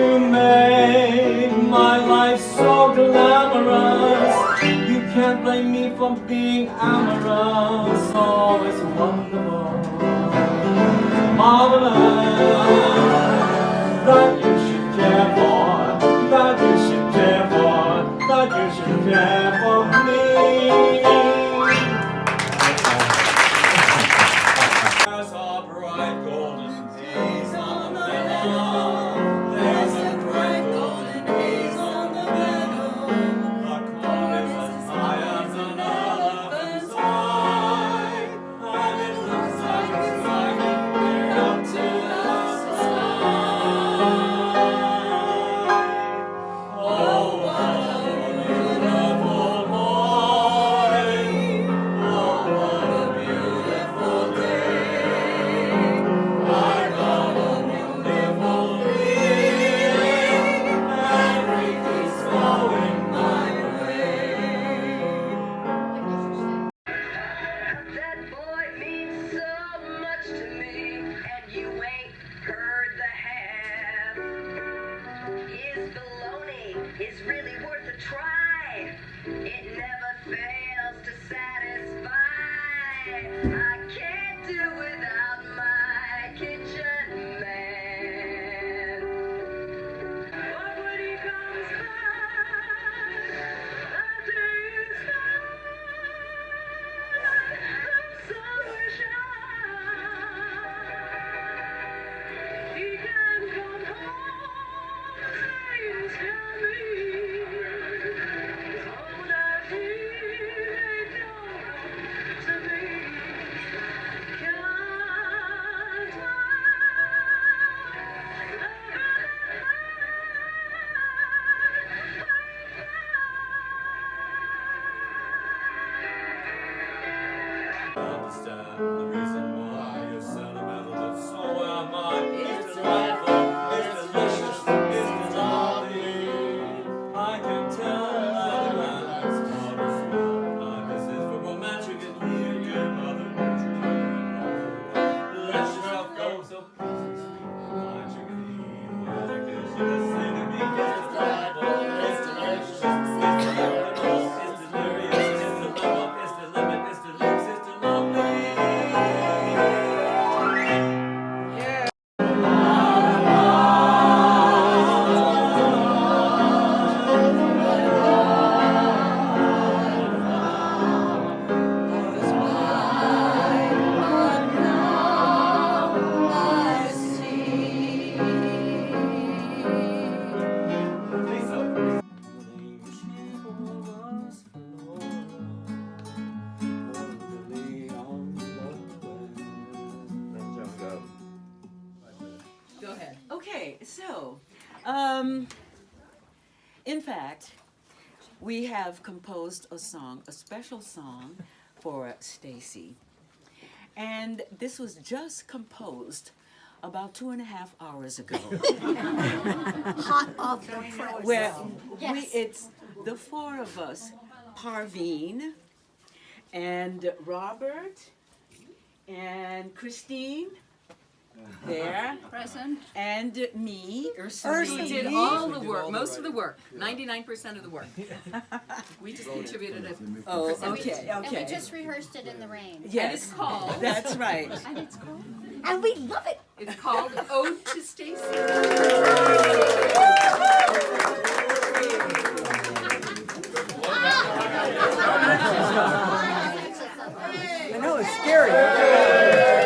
You made my life so glamorous. You can't blame me for being amorous. Oh, it's wonderful, marvelous, that you should care for, that you should care for, that you should care for me. There's a bright golden haze on the meadow. There's a bright golden haze on the meadow. The corn is as high as an elephant's eye, and it looks like it's sliding clear up to the sky. Oh, what a beautiful morning. Oh, what a beautiful day. I got a wonderful feeling. Everything's going my way. That boy means so much to me, and you ain't heard the half. His baloney is really worth a try. It never fails to satisfy. I can't do without my kitchen man. But when he comes back, the day is done. The sun will shine. He can come home, things can be. So that he may know to be. Can't Understand the reason why you're sentimental, but so am I. It's delightful, it's delicious, it's lovely. I can tell that the man's not as well. This is for romantic and here, dear mother. Let yourself go, so please, my chickadee. You should sing to me. It's delightful, it's delicious, it's delightful, it's delirious, it's delightful, it's the limit, it's the lips, it's the lovely. Go ahead. Okay, so, in fact, we have composed a song, a special song for Stacy. And this was just composed about 2.5 hours ago. Hot off the press. Where Yes. it's the four of us, Parveen and Robert and Christine, there, Present. and me, Ursula. Ursula. We did all the work, most of the work, 99% of the work. We just contributed it. Oh, okay, And we okay. just rehearsed it in the rain. And Yes, it's called, that's right. And it's cool. And we love it. it's called Ode to Stacy. I know, it's scary.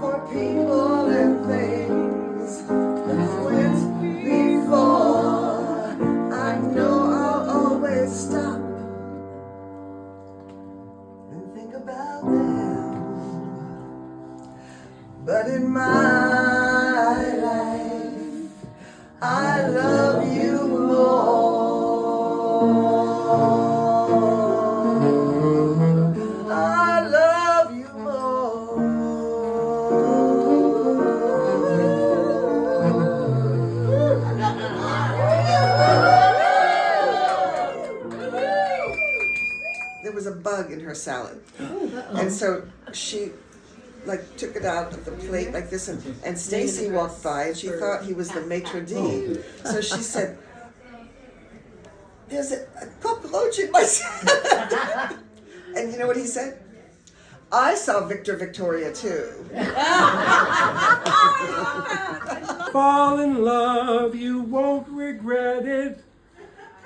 for people and things that went before. I know I'll always stop and think about them. But in my life, I love you more. I love you There was a bug in her salad, and so she like took it out of the plate like this, and Stacy walked by and she thought he was the maitre d'. So she said, "There's a cockroach in my salad." And you know what he said? "I saw Victor Victoria too." Fall in love, you won't regret it.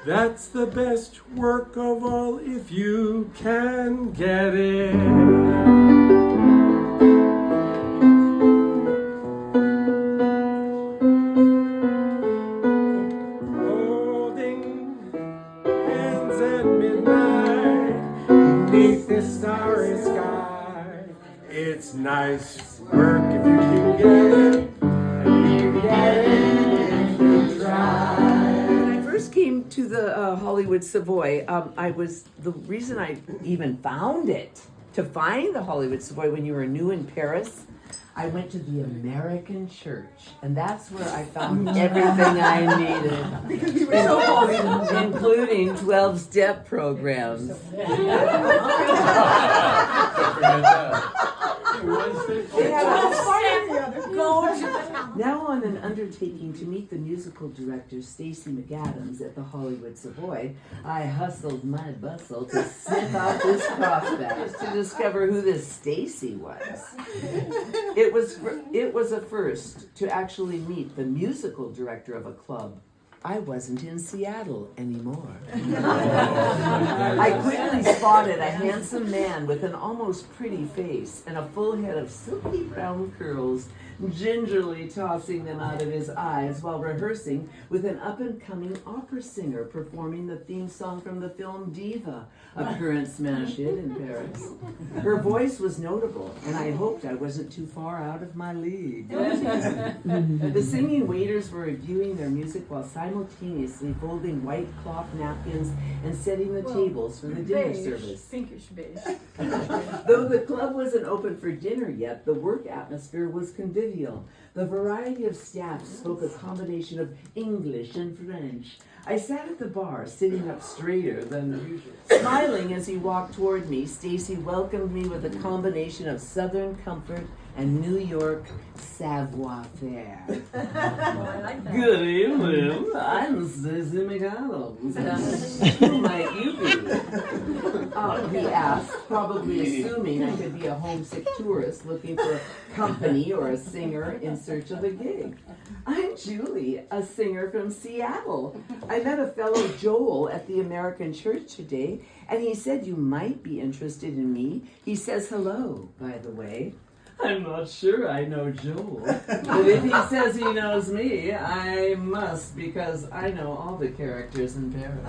That's the best work of all if you can get it. Holding hands at midnight beneath the starry sky. It's nice work if you can get it, and you can get it if you try. When I first came to the Hollywood Savoy, the reason I even found it, to find the Hollywood Savoy when you were new in Paris, I went to the American church, and that's where I found everything I needed. Because you were so Hollywood. Including 12-step programs. Now on an undertaking to meet the musical director Stacy MacAdams at the Hollywood Savoy, I hustled my bustle to sniff out this prospect to discover who this Stacy was. It was a first to actually meet the musical director of a club. I wasn't in Seattle anymore. I quickly spotted a handsome man with an almost pretty face and a full head of silky brown curls, gingerly tossing them out of his eyes while rehearsing with an up-and-coming opera singer performing the theme song from the film Diva, a current smash hit in Paris. Her voice was notable, and I hoped I wasn't too far out of my league. The singing waiters were reviewing their music while simultaneously folding white cloth napkins and setting the tables for the dinner service. Pinkish beige. Though the club wasn't open for dinner yet, the work atmosphere was convivial. The variety of staff spoke a combination of English and French. I sat at the bar, sitting up straighter than usual. Smiling as he walked toward me, Stacy welcomed me with a combination of Southern comfort and New York savoir-faire. Good evening, I'm Stacy MacAdams. Who might you be? He asked, probably assuming I could be a homesick tourist looking for company or a singer in search of a gig. I'm Julie, a singer from Seattle. I met a fellow Joel at the American church today, and he said you might be interested in me. He says hello, by the way. I'm not sure I know Joel, but if he says he knows me, I must, because I know all the characters in Paris.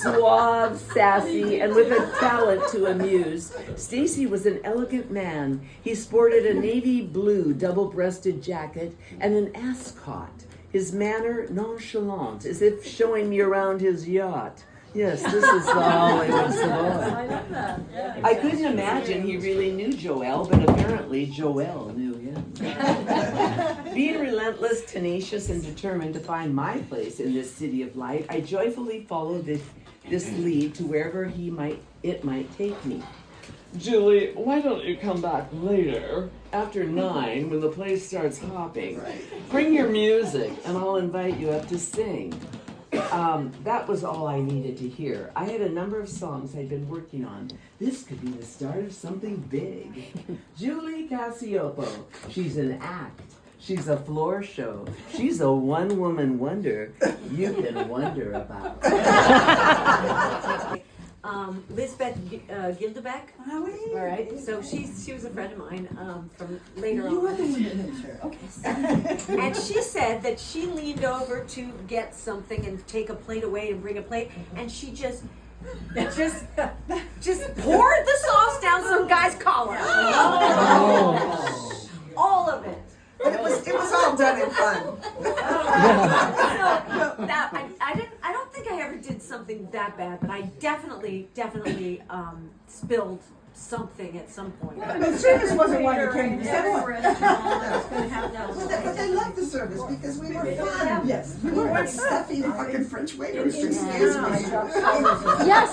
Suave, sassy, and with a talent to amuse, Stacy was an elegant man. He sported a navy blue double-breasted jacket and an ascot. His manner nonchalant, as if showing me around his yacht. Yes, this is the Hollywood Savoy. I couldn't imagine he really knew Joel, but apparently Joel knew him. Being relentless, tenacious, and determined to find my place in this city of light, I joyfully followed this lead to wherever it might take me. Julie, why don't you come back later, after 9, when the place starts hopping? Bring your music, and I'll invite you up to sing. That was all I needed to hear. I had a number of songs I'd been working on. This could be the start of something big. Julie Cassiopo, she's an act. She's a floor show. She's a one-woman wonder you can wonder about. Lisbeth Gildebeck. Ah oui. All right, so she was a friend of mine from later on. Okay. And she said that she leaned over to get something and take a plate away and bring a plate, and she just poured the sauce down some guy's collar. All of it. But it was all done in fun. I don't think I ever did something that bad, but I definitely spilled something at some point. The service wasn't why you came to Savoy. But they loved the service because we were fun. Yes. We weren't stuffy fucking French waiters. Excuse me. Yes,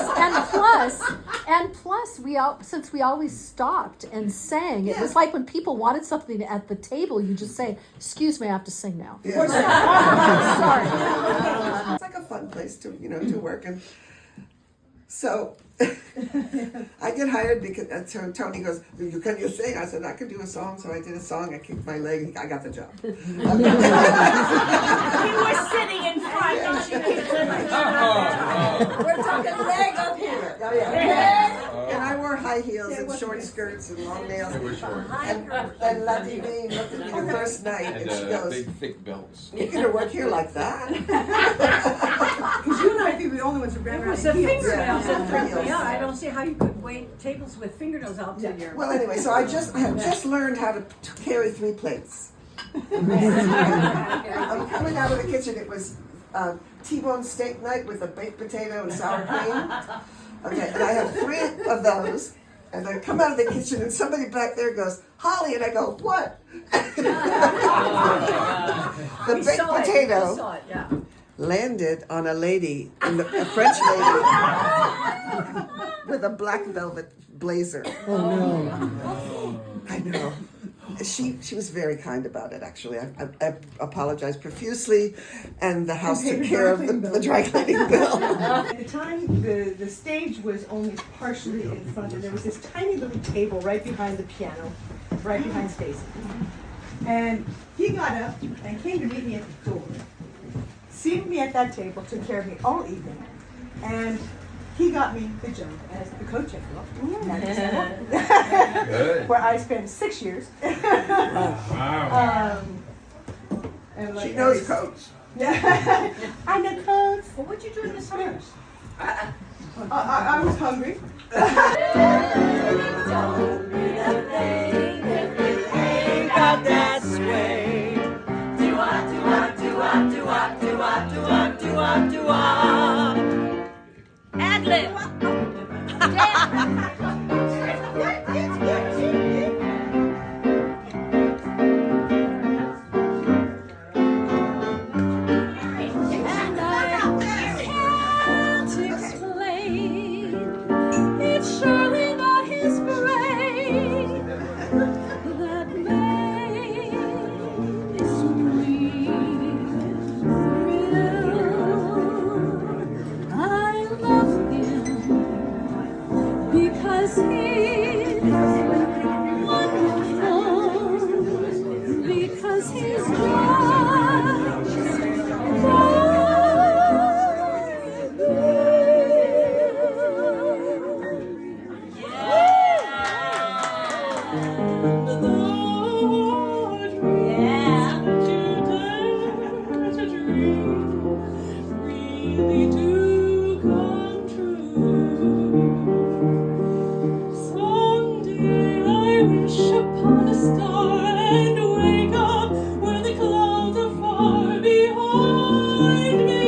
and plus, since we always stopped and sang, it was like when people wanted something at the table, you just say, "Excuse me, I have to sing now." Yeah. Sorry. It's like a fun place to work, and so I get hired because Tony goes, "Can you sing?" I said, "I can do a song." So I did a song. I kicked my leg. I got the job. He was sitting in front and she We're talking leg up here. Oh, yeah. And I wore high heels and short skirts and long nails. And La Divine looked at me the first night and she goes, big thick belts. "You're gonna work here like that?" Because you and I think we're the only ones who ran around the in heels. fingernails that freaked me out. I don't see how you could wait tables with fingernails out to your. Well, anyway, so I have just learned how to carry 3 plates. I'm coming out of the kitchen. It was T-bone steak night with a baked potato and sour cream. Okay, and I have 3 of those. And I come out of the kitchen and somebody back there goes, "Holly," and I go, "What?" The baked potato landed on a lady, a French lady, with a black velvet blazer. Oh no. I know. She was very kind about it, actually. I apologized profusely, and the house took care of the dry cleaning bill. At the time, the stage was only partially in front, and there was this tiny little table right behind the piano, right behind Stacy. And he got up and came to meet me at the door, seated me at that table, took care of me all evening, and he got me the job as the coach at where I spent 6 years. Wow. And She knows Coach. I know Coach. Well, what'd you do in the summers? I was hungry. Ad-lib. And I can't explain. It's surely not his brain that makes me thrill. I love him because he's wonderful, because he's really do come true. Someday I wish upon a star and wake up where the clouds are far behind me,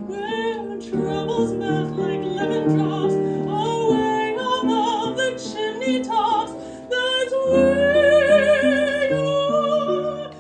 where troubles melt like lemon drops away above the chimney tops. That's where you are.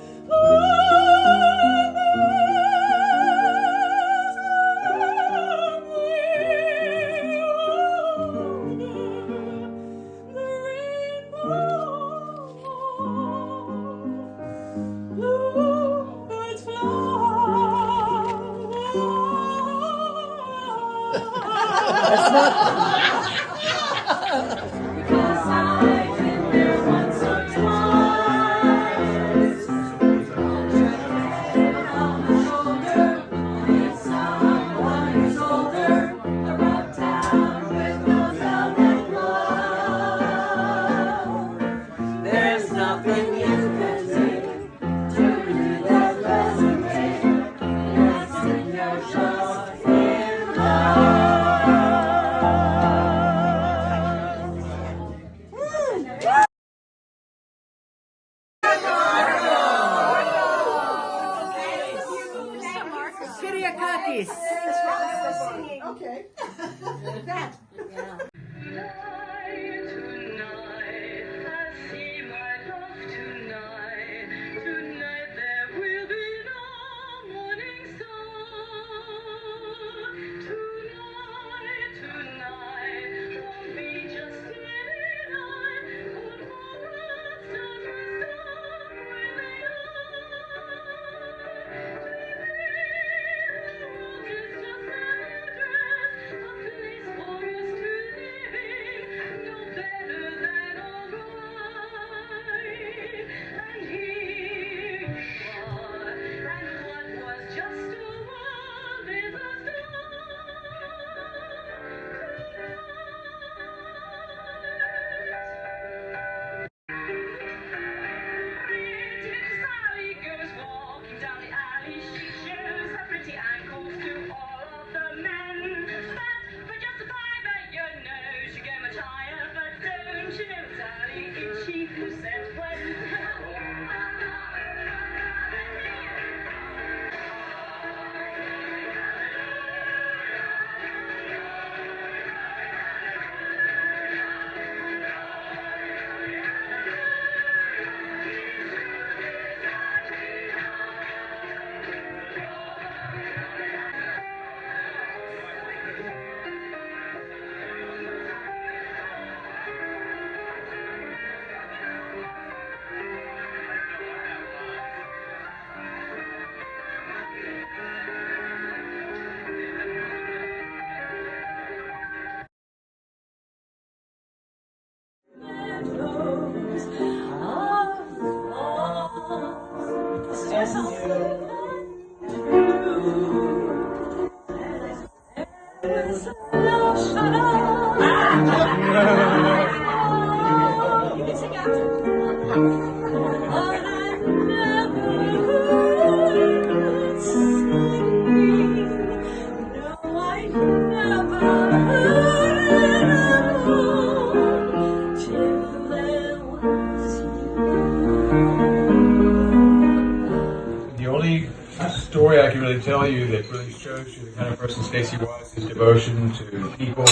The only story I can really tell you that really shows you the kind of person Stacy was, his devotion to people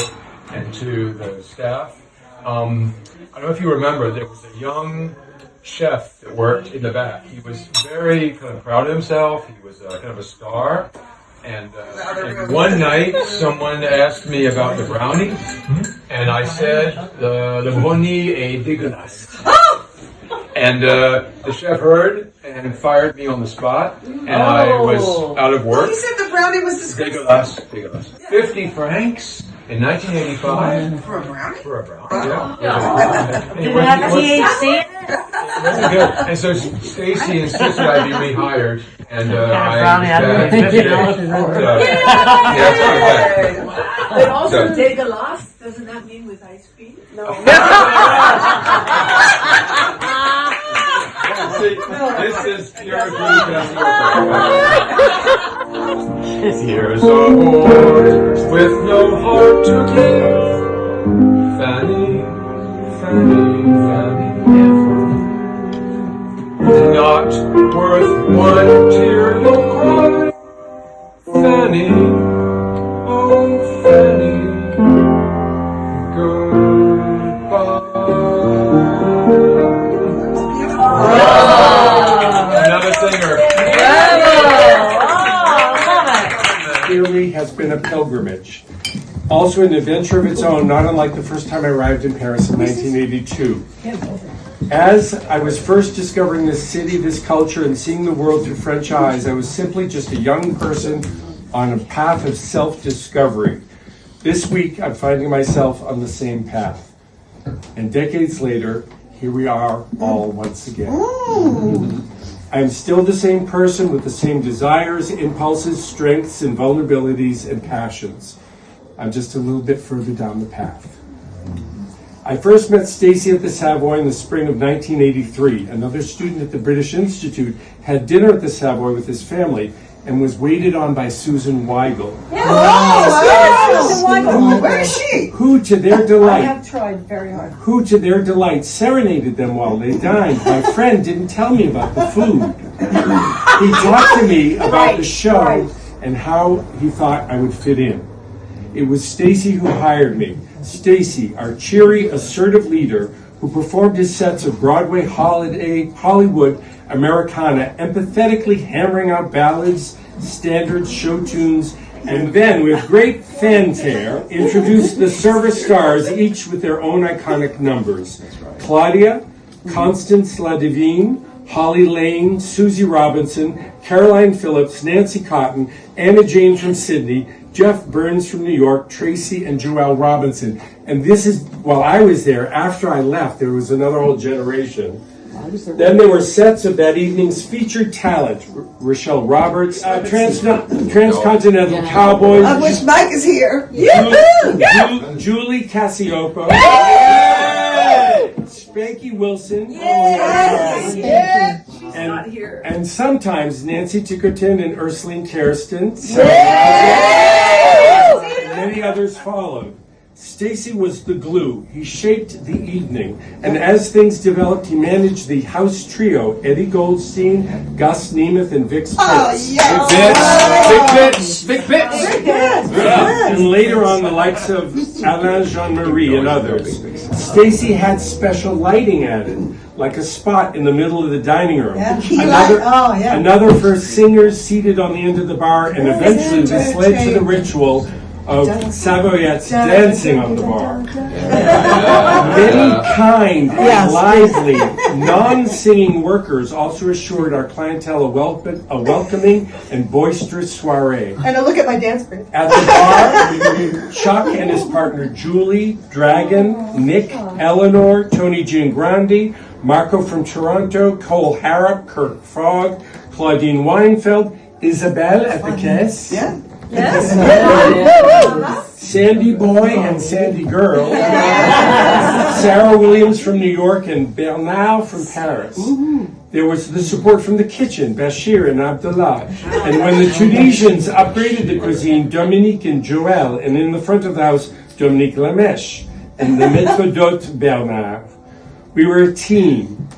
and to the staff. I don't know if you remember, there was a young chef that worked in the back. He was very kind of proud of himself. He was kind of a star. And one night, someone asked me about the brownie, and I said, "Le brownie est dégueulasse." And the chef heard and fired me on the spot, and I was out of work. He said the brownie was disgusting. Dégueulasse. 50 francs in 1985. For a brownie? For a brownie, yeah. Did it have THC? It wasn't good. And so Stacy insisted I be rehired, and I But also dégueulasse, doesn't that mean with ice cream? No. This is pure glucose. Here's a boy with no heart to give. Fanny, Fanny, Fanny. Not worth one tear you'll cry. Fanny, oh Fanny, Another singer. Clearly has been a pilgrimage. Also an adventure of its own, not unlike the first time I arrived in Paris in 1982. As I was first discovering this city, this culture, and seeing the world through French eyes, I was simply just a young person on a path of self-discovery. This week, I'm finding myself on the same path. And decades later, here we are all once again. I am still the same person with the same desires, impulses, strengths, and vulnerabilities and passions. I'm just a little bit further down the path. I first met Stacy at the Savoy in the spring of 1983. Another student at the British Institute had dinner at the Savoy with his family and was waited on by Susan Weigel. Where is she? Who, to their delight, I have tried very hard. who, to their delight, serenaded them while they dined. My friend didn't tell me about the food. He talked to me about the show and how he thought I would fit in. It was Stacy who hired me. Stacy, our cheery, assertive leader, who performed his sets of Broadway, Hollywood, Americana, empathetically hammering out ballads, standards, show tunes, and then, with great fanfare, introduced the service stars, each with their own iconic numbers. Claudia, Constance LaDivine, Holly Lane, Susie Robinson, Caroline Phillips, Nancy Cotton, Anna Jane from Sydney, Jeff Burns from New York, Tracy, and Joelle Robinson. And this is, while I was there, after I left, there was another whole generation. Then there were sets of that evening's featured talent. Rochelle Roberts, Transcontinental Cowboys. I wish Mike is here. Julie Cassiopo. Spanky Wilson. And sometimes Nancy Tickerton and Ursuline Terreston. And many others followed. Stacy was the glue. He shaped the evening. And as things developed, he managed the house trio, Eddie Goldstein, Gus Nemeth, and Vic Spitz. Oh, yes. Vic Bits. And later on, the likes of Alain Jean-Marie and others. Stacy had special lighting added, like a spot in the middle of the dining room. Another for singers seated on the end of the bar, and eventually this led to the ritual of Savoyettes dancing on the bar. Many kind and lively, non-singing workers also assured our clientele a welcoming and boisterous soiree. And a look at my dance break. At the bar, we meet Chuck and his partner Julie, Dragon, Nick, Eleanor, Tony Giangrandi, Marco from Toronto, Cole Harrop, Kirk Fogg, Claudine Weinfeld, Isabel at the caisse. Yeah. Sandy Boy and Sandy Girl, Sarah Williams from New York, and Bernard from Paris. There was the support from the kitchen, Bashir and Abdullah. And when the Tunisians upgraded the cuisine, Dominique and Joël, and in the front of the house, Dominique Lamèche, and the maître d'hôte, Bernard. We were a team.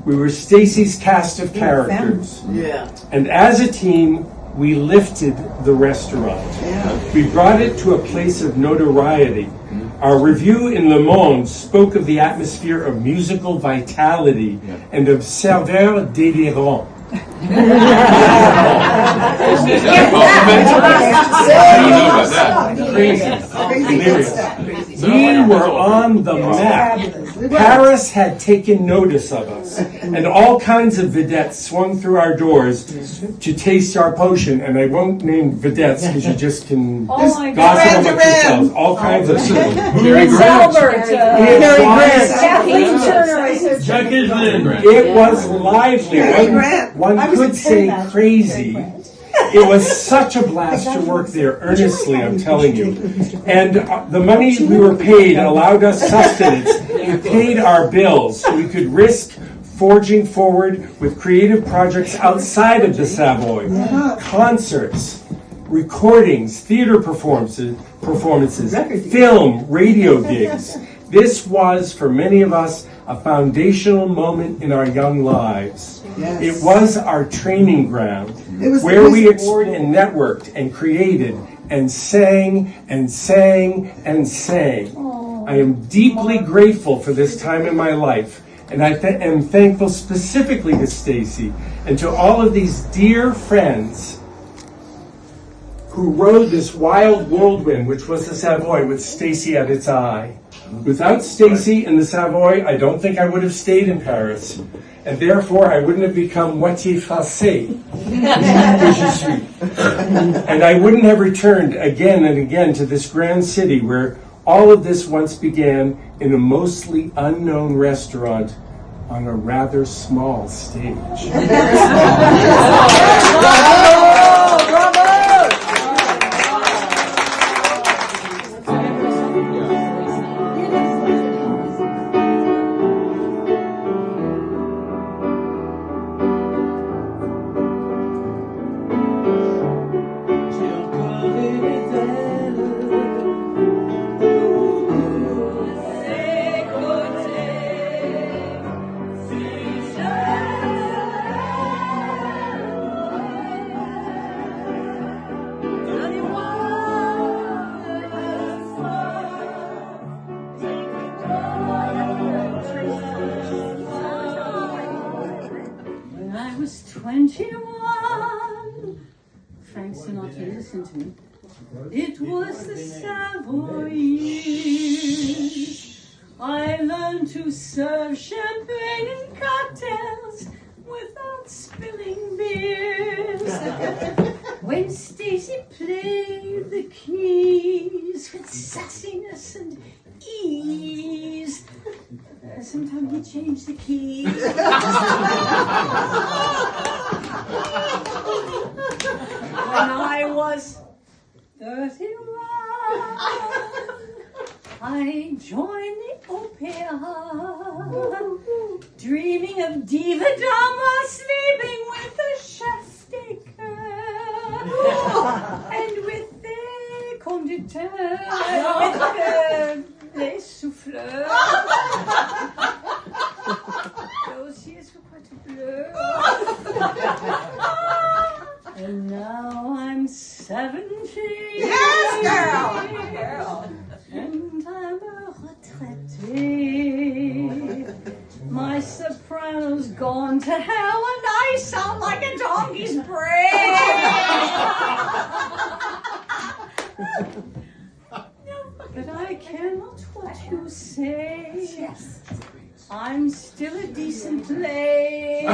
We were Stacy's cast of characters. Yeah. And as a team, we lifted the restaurant. We brought it to a place of notoriety. Our review in Le Monde spoke of the atmosphere of musical vitality and of serveurs délirants. We were on the map. Paris had taken notice of us, and all kinds of vedettes swung through our doors to taste our potion. And I won't name vedettes because you just can gossip amongst yourselves. All kinds of stuff. It was lively. One could say crazy. It was such a blast to work there, earnestly, I'm telling you. And the money we were paid allowed us sustenance. It paid our bills, so we could risk forging forward with creative projects outside of the Savoy. Concerts, recordings, theater performances, film, radio gigs. This was, for many of us, a foundational moment in our young lives. Yes. It was our training ground, where we explored and networked and created and sang and sang and sang. I am deeply grateful for this time in my life, and I am thankful specifically to Stacy and to all of these dear friends who rode this wild whirlwind, which was the Savoy, with Stacy at its eye. Without Stacy and the Savoy, I don't think I would have stayed in Paris. And therefore, I wouldn't have become moitié français, que je suis. And I wouldn't have returned again and again to this grand city where all of this once began in a mostly unknown restaurant on a rather small stage. When I was 21, Frank Sinatra, listen to me. It was the Savoy years. I learned to serve champagne and cocktails without spilling beers. When Stacy played the keys with sassiness and ease, sometimes he changed the keys. When I was 31, I joined the opera, dreaming of diva drama, sleeping with a chef-taker, and with the conducteur, with les souffleurs. Those years were quite bleu. And now I'm 70. Yes, girl! And I'm a retraitée. My soprano's gone to hell and I sound like a donkey's brain. But I care not what you say. Yes. I'm still a decent lady.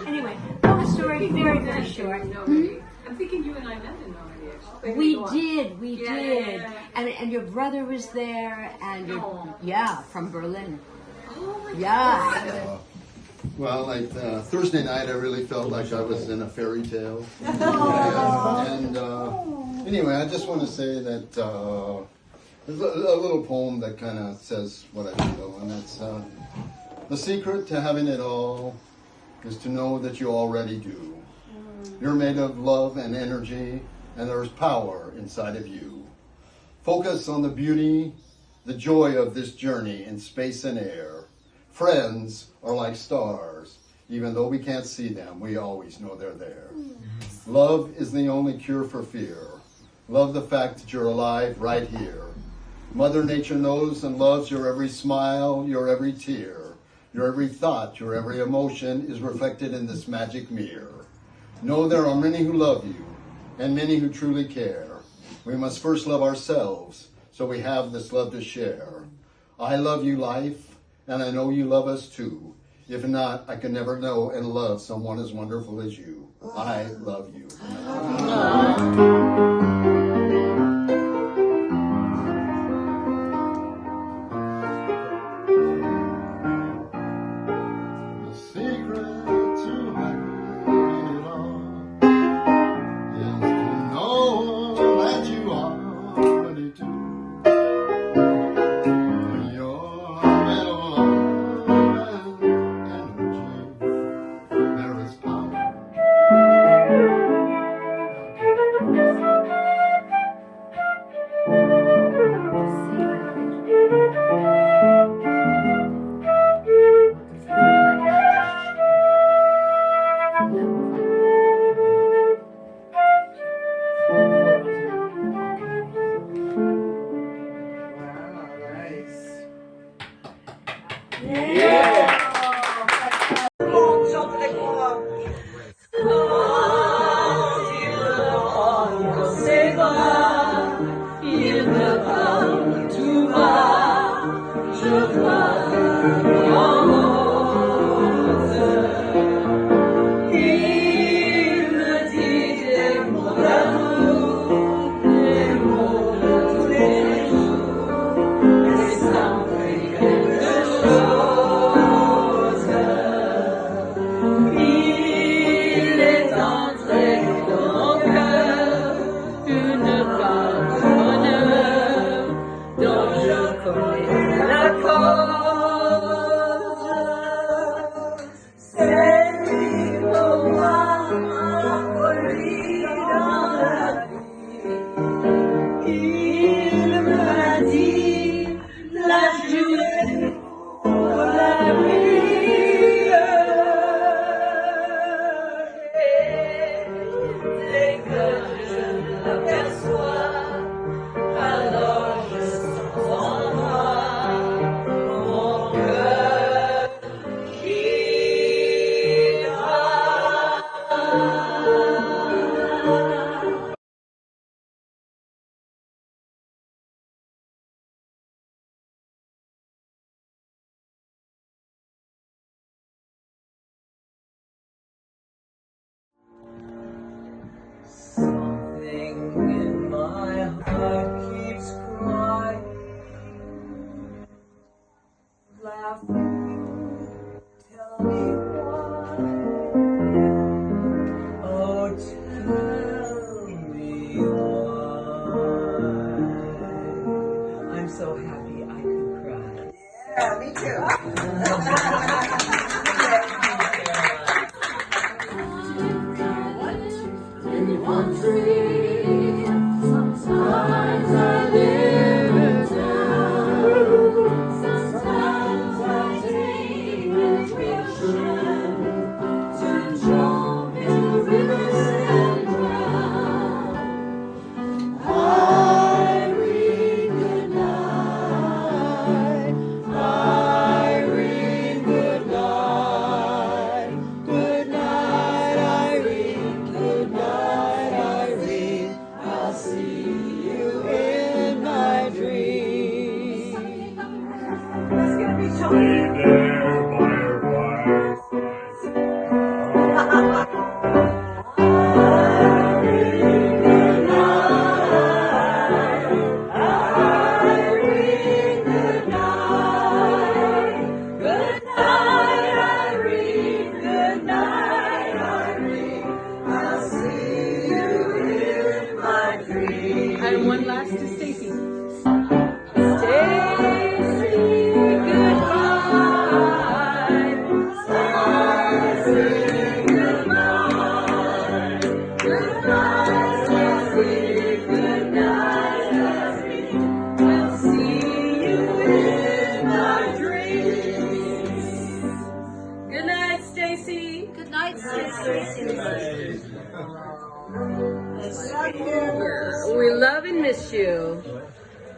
Anyway, long story, very, very short. I'm thinking you and I met in Normandy, actually. We did. Yeah. And your brother was there, and your, from Berlin. Oh my Yeah. Well, like Thursday night, I really felt like I was in a fairy tale. And anyway, I just want to say that there's a little poem that kind of says what I feel, and that's the secret to having it all is to know that you already do. You're made of love and energy, and there's power inside of you. Focus on the beauty, the joy of this journey in space and air. Friends are like stars. Even though we can't see them, we always know they're there. Love is the only cure for fear. Love the fact that you're alive right here. Mother Nature knows and loves your every smile, your every tear. Your every thought, your every emotion is reflected in this magic mirror. Know there are many who love you and many who truly care. We must first love ourselves so we have this love to share. I love you, life, and I know you love us too. If not, I can never know and love someone as wonderful as you. I love you. The secret to having it all is to know that you already do. You're made of love and energy. There is power. Yeah, me too. Sometimes I live in town. Sometimes I take vacation to jump in the rivers and drown. Irene, good night. Irene, good night. And one last to Stacy. Good night, Stacy. Good night, Stacy. We love and miss you.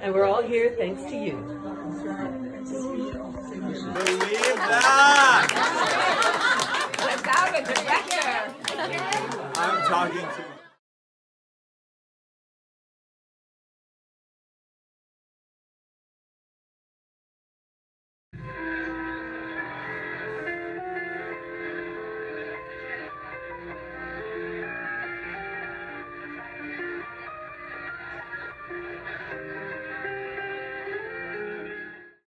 And we're all here thanks to you. Believe that! Without a director. I'm talking to